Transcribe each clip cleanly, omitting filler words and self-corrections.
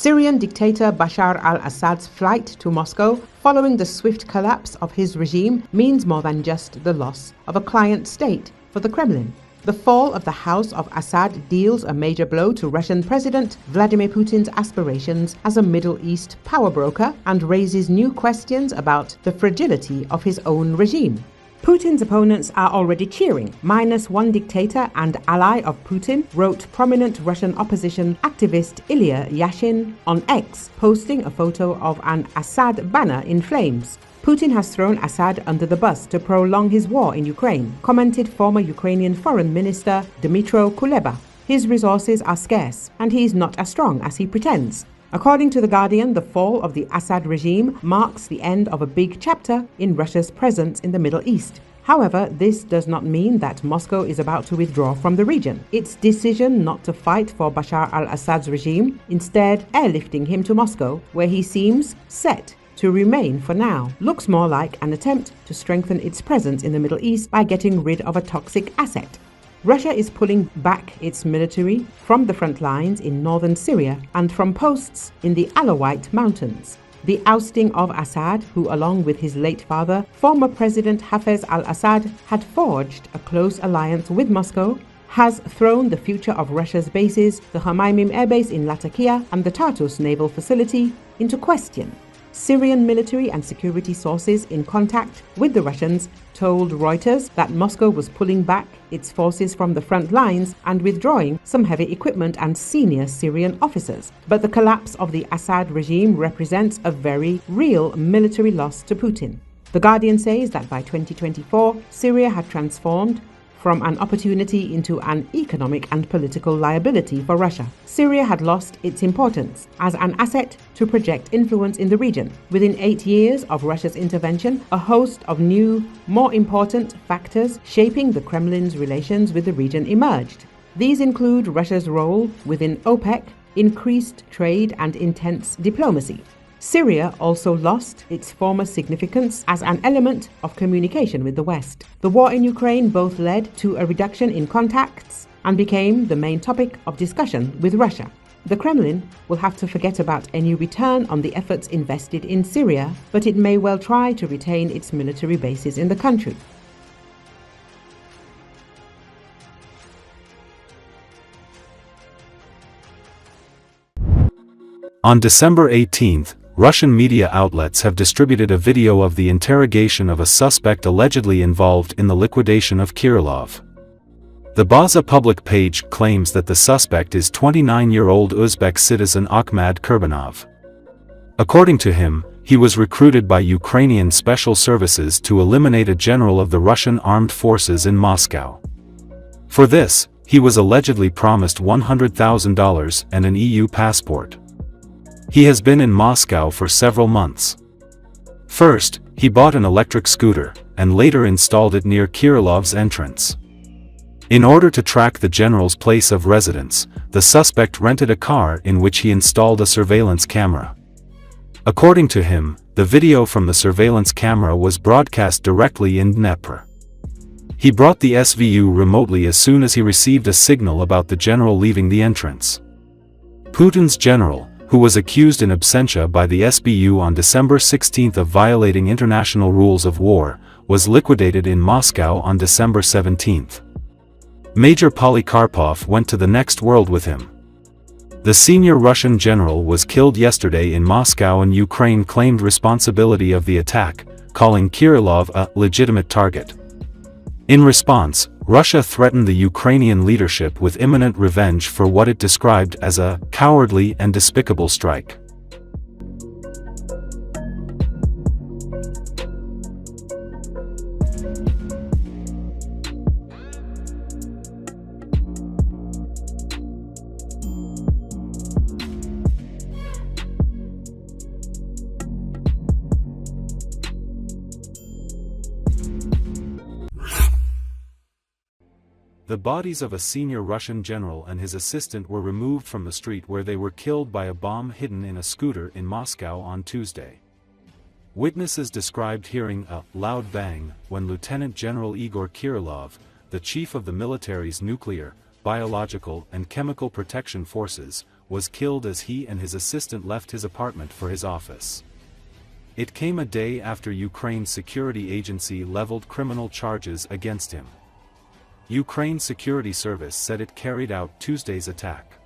Syrian dictator Bashar al-Assad's flight to Moscow following the swift collapse of his regime means more than just the loss of a client state for the Kremlin. The fall of the House of Assad deals a major blow to Russian President Vladimir Putin's aspirations as a Middle East power broker and raises new questions about the fragility of his own regime. Putin's opponents are already cheering. Minus one dictator and ally of Putin, wrote prominent Russian opposition activist Ilya Yashin on X, posting a photo of an Assad banner in flames. Putin has thrown Assad under the bus to prolong his war in Ukraine, commented former Ukrainian Foreign Minister Dmytro Kuleba. His resources are scarce, and he is not as strong as he pretends. According to The Guardian, the fall of the Assad regime marks the end of a big chapter in Russia's presence in the Middle East. However, this does not mean that Moscow is about to withdraw from the region. Its decision not to fight for Bashar al-Assad's regime, instead airlifting him to Moscow, where he seems set to remain for now, looks more like an attempt to strengthen its presence in the Middle East by getting rid of a toxic asset. Russia is pulling back its military from the front lines in northern Syria and from posts in the Alawite Mountains. The ousting of Assad, who along with his late father, former President Hafez al-Assad, had forged a close alliance with Moscow, has thrown the future of Russia's bases, the Hamaimim Air Base in Latakia and the Tartus naval facility, into question. Syrian military and security sources in contact with the Russians told Reuters that Moscow was pulling back its forces from the front lines and withdrawing some heavy equipment and senior Syrian officers. But the collapse of the Assad regime represents a very real military loss to Putin. The Guardian says that by 2024, Syria had transformed from an opportunity into an economic and political liability for Russia. Syria had lost its importance as an asset to project influence in the region. Within 8 years of Russia's intervention, a host of new, more important factors shaping the Kremlin's relations with the region emerged. These include Russia's role within OPEC, increased trade and intense diplomacy. Syria also lost its former significance as an element of communication with the West. The war in Ukraine both led to a reduction in contacts and became the main topic of discussion with Russia. The Kremlin will have to forget about any return on the efforts invested in Syria, but it may well try to retain its military bases in the country. On December 18th, Russian media outlets have distributed a video of the interrogation of a suspect allegedly involved in the liquidation of Kadirov. The Baza public page claims that the suspect is 29-year-old Uzbek citizen Akhmad Kurbanov. According to him, he was recruited by Ukrainian special services to eliminate a general of the Russian armed forces in Moscow. For this, he was allegedly promised $100,000 and an EU passport. He has been in Moscow for several months. First, he bought an electric scooter, and later installed it near Kirilov's entrance. In order to track the general's place of residence, the suspect rented a car in which he installed a surveillance camera. According to him, the video from the surveillance camera was broadcast directly in Dnipro. He brought the SVU remotely as soon as he received a signal about the general leaving the entrance. Putin's general, who was accused in absentia by the SBU on December 16 of violating international rules of war, was liquidated in Moscow on December 17. Major Polikarpov went to the next world with him. The senior Russian general was killed yesterday in Moscow, and Ukraine claimed responsibility of the attack, calling Kadirov a legitimate target. In response, Russia threatened the Ukrainian leadership with imminent revenge for what it described as a cowardly and despicable strike. The bodies of a senior Russian general and his assistant were removed from the street where they were killed by a bomb hidden in a scooter in Moscow on Tuesday. Witnesses described hearing a loud bang when Lieutenant General Igor Kirillov, the chief of the military's nuclear, Biological and Chemical Protection Forces, was killed as he and his assistant left his apartment for his office. It came a day after Ukraine's security agency leveled criminal charges against him. Ukraine's security service said it carried out Tuesday's attack.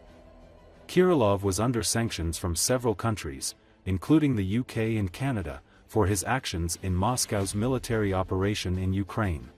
Kadirov was under sanctions from several countries, including the UK and Canada, for his actions in Moscow's military operation in Ukraine.